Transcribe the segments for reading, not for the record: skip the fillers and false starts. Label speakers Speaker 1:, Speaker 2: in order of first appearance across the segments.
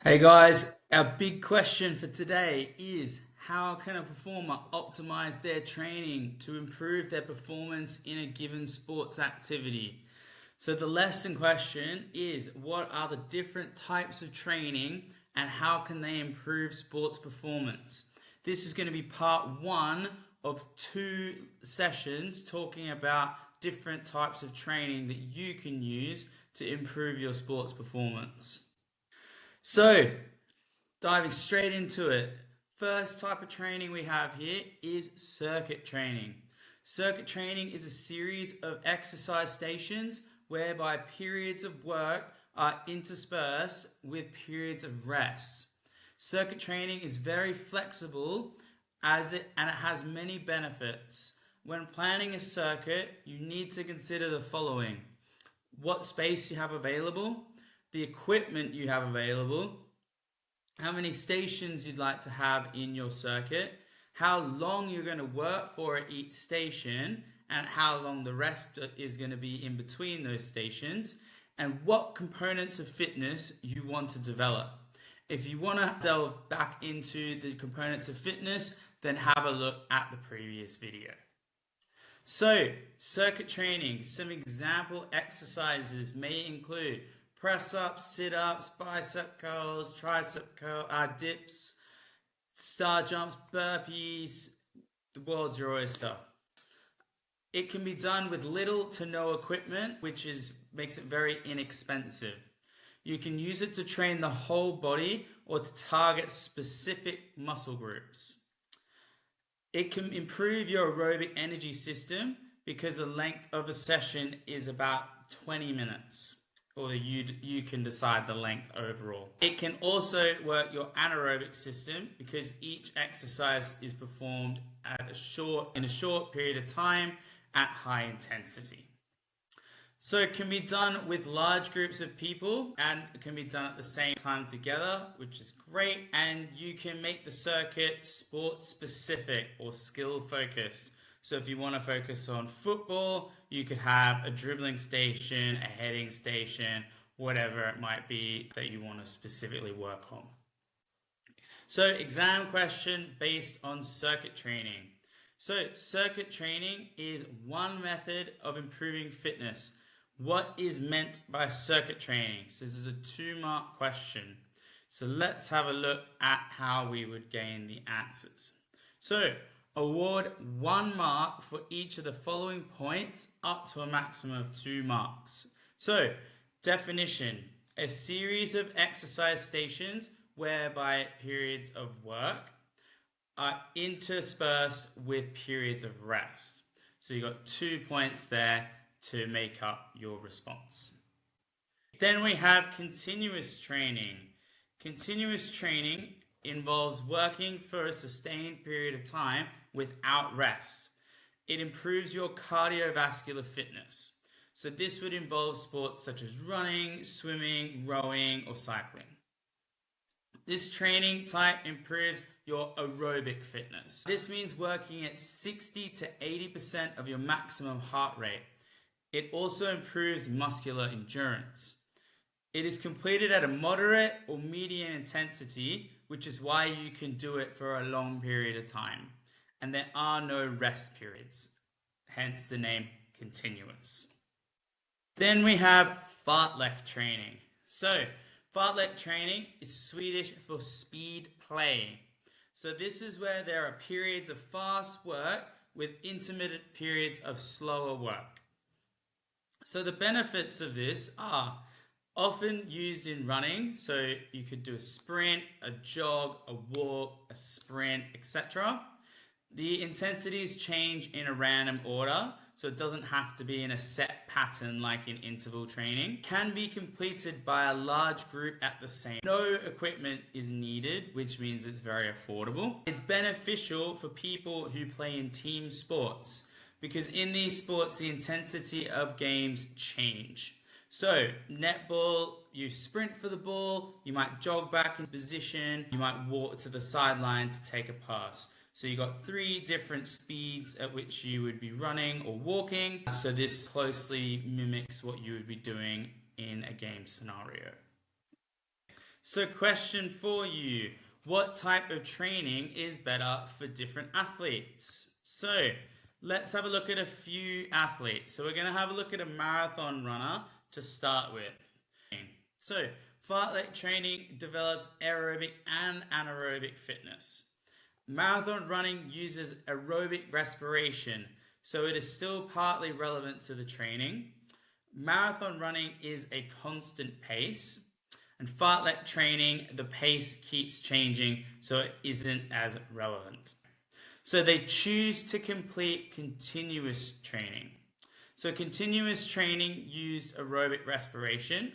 Speaker 1: Hey guys, our big question for today is how can a performer optimize their training to improve their performance in a given sports activity? So the lesson question is what are the different types of training and how can they improve sports performance? This is going to be part one of two sessions talking about different types of training that you can use to improve your sports performance. So, diving straight into it, first type of training we have here is circuit training. Circuit training is a series of exercise stations whereby periods of work are interspersed with periods of rest. Circuit training is very flexible and it has many benefits. When planning a circuit, you need to consider the following: what space you have available, the equipment you have available, how many stations you'd like to have in your circuit, how long you're going to work for at each station, and how long the rest is going to be in between those stations, and what components of fitness you want to develop. If you want to delve back into the components of fitness, then have a look at the previous video. So, circuit training, some example exercises may include press ups, sit ups, bicep curls, tricep dips, star jumps, burpees. The world's your oyster. It can be done with little to no equipment, which makes it very inexpensive. You can use it to train the whole body or to target specific muscle groups. It can improve your aerobic energy system because the length of a session is about 20 minutes, or you can decide the length overall. It can also work your anaerobic system because each exercise is performed in a short period of time at high intensity. So it can be done with large groups of people and it can be done at the same time together, which is great. And you can make the circuit sports specific or skill focused. So if you want to focus on football, you could have a dribbling station, a heading station, whatever it might be that you want to specifically work on. So exam question based on circuit training. So circuit training is one method of improving fitness. What is meant by circuit training? So this is a 2-mark question. So let's have a look at how we would gain the answers. So award 1 mark for each of the following points up to a maximum of 2 marks. So definition: a series of exercise stations whereby periods of work are interspersed with periods of rest. So you got 2 points there to make up your response. Then we have continuous training. Continuous training involves working for a sustained period of time without rest. It improves your cardiovascular fitness. So this would involve sports such as running, swimming, rowing, or cycling. This training type improves your aerobic fitness. This means working at 60 to 80% of your maximum heart rate. It also improves muscular endurance. It is completed at a moderate or medium intensity, which is why you can do it for a long period of time. And there are no rest periods, hence the name continuous. Then we have fartlek training. So, fartlek training is Swedish for speed play. So this is where there are periods of fast work with intermittent periods of slower work. So the benefits of this are often used in running. So you could do a sprint, a jog, a walk, a sprint, etc. The intensities change in a random order, so it doesn't have to be in a set pattern like in interval training. Can be completed by a large group at the same time. No equipment is needed, which means it's very affordable. It's beneficial for people who play in team sports, because in these sports the intensity of games change. So netball, you sprint for the ball, you might jog back in position, you might walk to the sideline to take a pass. So you got 3 different speeds at which you would be running or walking. So this closely mimics what you would be doing in a game scenario. So question for you, what type of training is better for different athletes? So let's have a look at a few athletes. So we're going to have a look at a marathon runner to start with. So fartlek training develops aerobic and anaerobic fitness. Marathon running uses aerobic respiration, so it is still partly relevant to the training. Marathon running is a constant pace, and fartlek training, the pace keeps changing, so it isn't as relevant. So they choose to complete continuous training. So continuous training uses aerobic respiration.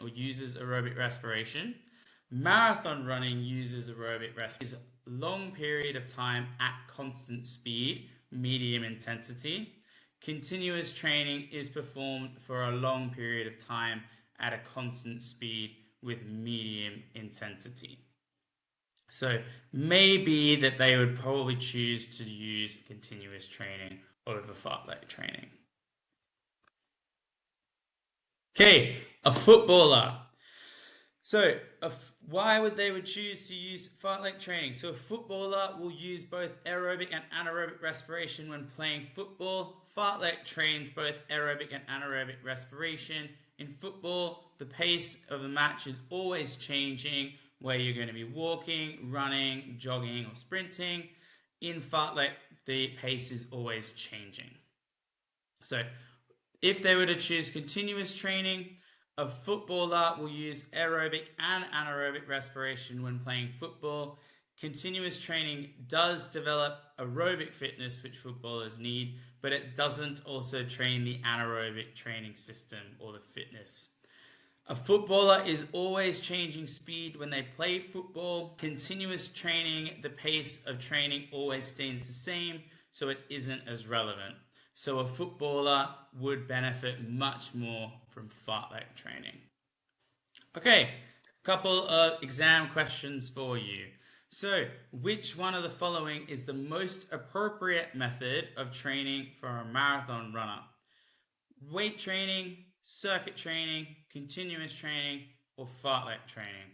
Speaker 1: Marathon running uses aerobic respiration. Long period of time at constant speed, medium intensity. Continuous training is performed for a long period of time at a constant speed with medium intensity. So maybe that they would probably choose to use continuous training over fartlek training. Okay, a footballer. So why would they choose to use fartlek training? So a footballer will use both aerobic and anaerobic respiration when playing football. Fartlek trains both aerobic and anaerobic respiration. In football, the pace of the match is always changing, where you're going to be walking, running, jogging, or sprinting. In fartlek, the pace is always changing. So if they were to choose continuous training, a footballer will use aerobic and anaerobic respiration when playing football. Continuous training does develop aerobic fitness, which footballers need, but it doesn't also train the anaerobic training system or the fitness. A footballer is always changing speed when they play football. Continuous training, the pace of training always stays the same, so it isn't as relevant. So a footballer would benefit much more from fartlek training. Okay, a couple of exam questions for you. So, which one of the following is the most appropriate method of training for a marathon runner? Weight training, circuit training, continuous training, or fartlek training?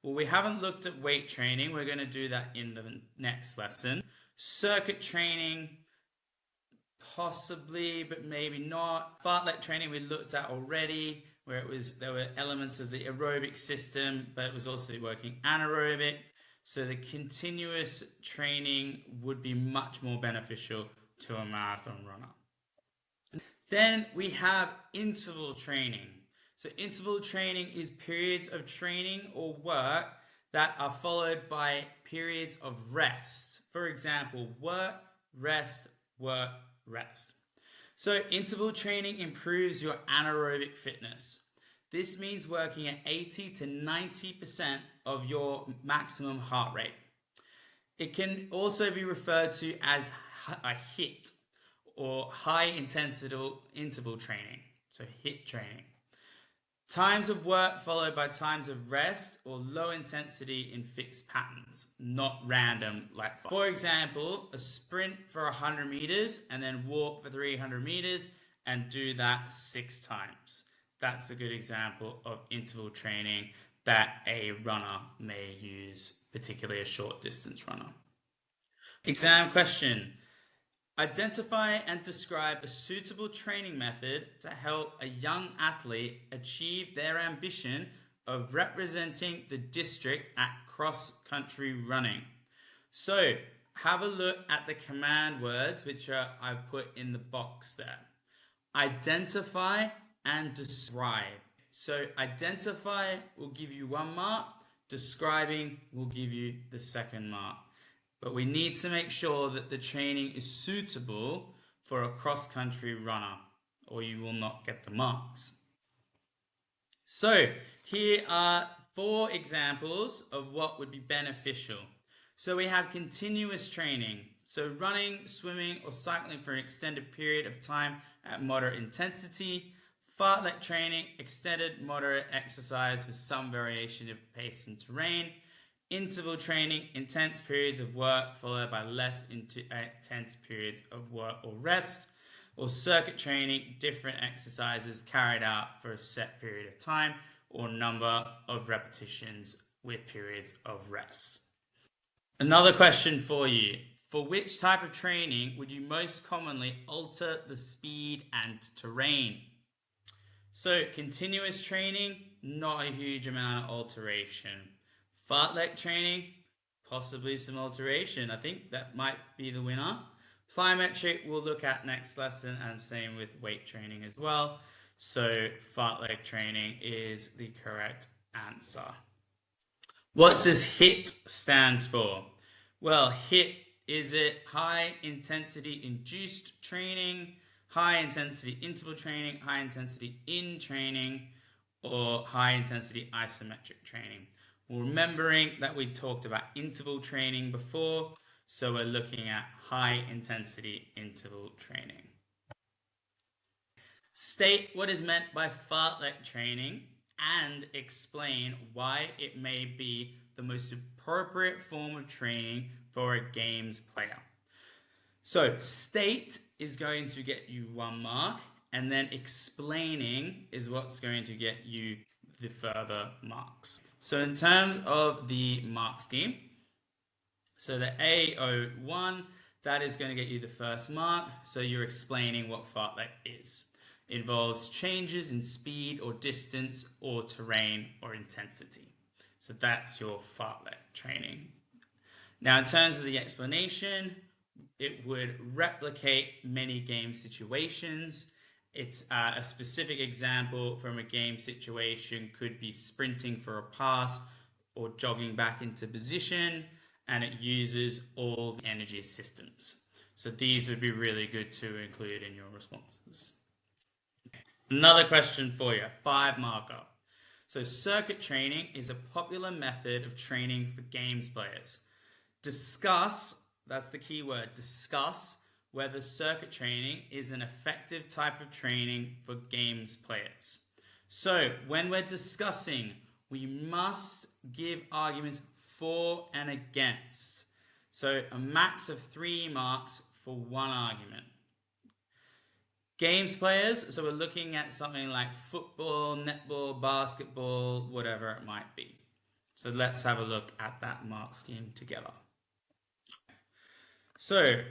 Speaker 1: Well, we haven't looked at weight training. We're going to do that in the next lesson. Circuit training, possibly, but maybe not. Fartlek training we looked at already, where there were elements of the aerobic system, but it was also working anaerobic. So the continuous training would be much more beneficial to a marathon runner. Then we have interval training. So interval training is periods of training or work that are followed by periods of rest. For example, work, rest, work, rest. So interval training improves your anaerobic fitness. This means working at 80 to 90% of your maximum heart rate. It can also be referred to as a HIIT, or high intensity interval training, so HIIT training. Times of work followed by times of rest or low intensity in fixed patterns, not random like fun. For example, a sprint for 100 meters and then walk for 300 meters and do that 6 times. That's a good example of interval training that a runner may use, particularly a short distance runner. Exam question. Identify and describe a suitable training method to help a young athlete achieve their ambition of representing the district at cross-country running. So, have a look at the command words which I've put in the box there. Identify and describe. So, identify will give you 1 mark, describing will give you the 2nd mark. But we need to make sure that the training is suitable for a cross-country runner, or you will not get the marks. So here are 4 examples of what would be beneficial. So we have continuous training. So running, swimming, or cycling for an extended period of time at moderate intensity. Fartlek training, extended moderate exercise with some variation of pace and terrain. Interval training, intense periods of work followed by less intense periods of work or rest. Or circuit training, different exercises carried out for a set period of time or number of repetitions with periods of rest. Another question for you. For which type of training would you most commonly alter the speed and terrain? So continuous training, not a huge amount of alteration. Fartlek training, possibly some alteration. I think that might be the winner. Plyometric we'll look at next lesson, and same with weight training as well. So fartlek training is the correct answer. What does HIIT stand for? Well, HIIT, is it high intensity induced training, high intensity interval training, high intensity in training, or high intensity isometric training? Well, remembering that we talked about interval training before, so we're looking at high intensity interval training. State what is meant by fartlek training and explain why it may be the most appropriate form of training for a games player. So state is going to get you 1 mark, and then explaining is what's going to get you the further marks. So in terms of the mark scheme, so the A01, that is going to get you the first mark. So you're explaining what fartlek is. It involves changes in speed or distance or terrain or intensity. So that's your fartlek training. Now in terms of the explanation, it would replicate many game situations. It's a specific example from a game situation could be sprinting for a pass or jogging back into position, and it uses all the energy systems. So these would be really good to include in your responses. Another question for you, 5 marker. So circuit training is a popular method of training for games players. Discuss, that's the key word, discuss whether circuit training is an effective type of training for games players. So when we're discussing, we must give arguments for and against. So a max of 3 marks for 1 argument. Games players, so we're looking at something like football, netball, basketball, whatever it might be. So let's have a look at that mark scheme together. So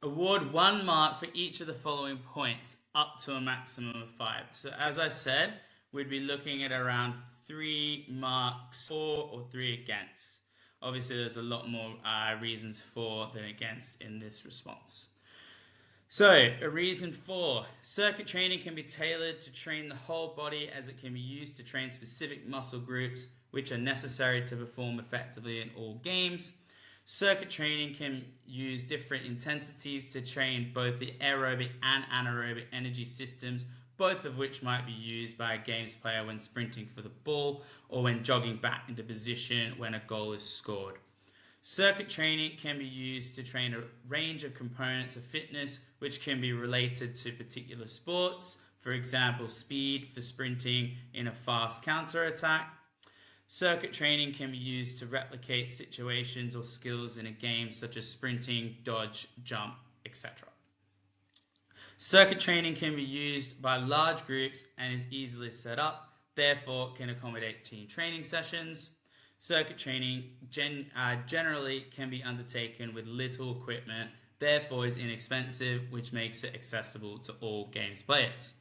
Speaker 1: award 1 mark for each of the following points up to a maximum of 5. So as I said, we'd be looking at around 3 marks for or 3 against. Obviously, there's a lot more reasons for than against in this response. So, a reason for: circuit training can be tailored to train the whole body, as it can be used to train specific muscle groups which are necessary to perform effectively in all games. Circuit training can use different intensities to train both the aerobic and anaerobic energy systems, both of which might be used by a games player when sprinting for the ball or when jogging back into position when a goal is scored. Circuit training can be used to train a range of components of fitness which can be related to particular sports, for example, speed for sprinting in a fast counter-attack. Circuit training can be used to replicate situations or skills in a game such as sprinting, dodge, jump, etc. Circuit training can be used by large groups and is easily set up, therefore can accommodate team training sessions. Circuit training generally can be undertaken with little equipment, therefore is inexpensive, which makes it accessible to all games players.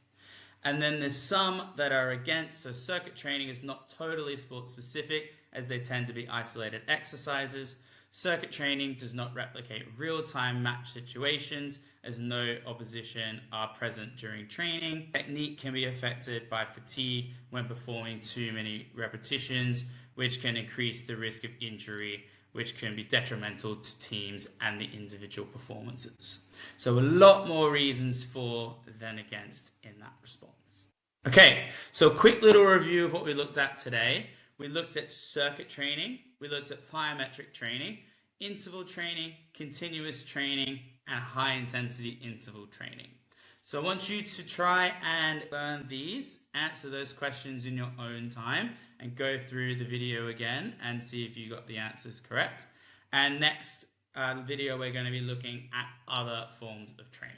Speaker 1: And then there's some that are against, so circuit training is not totally sport specific, as they tend to be isolated exercises. Circuit training does not replicate real-time match situations, as no opposition are present during training. Technique can be affected by fatigue when performing too many repetitions, which can increase the risk of injury, which can be detrimental to teams and the individual performances. So a lot more reasons for than against in that response. Okay, so a quick little review of what we looked at today. We looked at circuit training, we looked at plyometric training, interval training, continuous training, and high intensity interval training. So I want you to try and learn these, answer those questions in your own time, and go through the video again and see if you got the answers correct. And next video, we're going to be looking at other forms of training.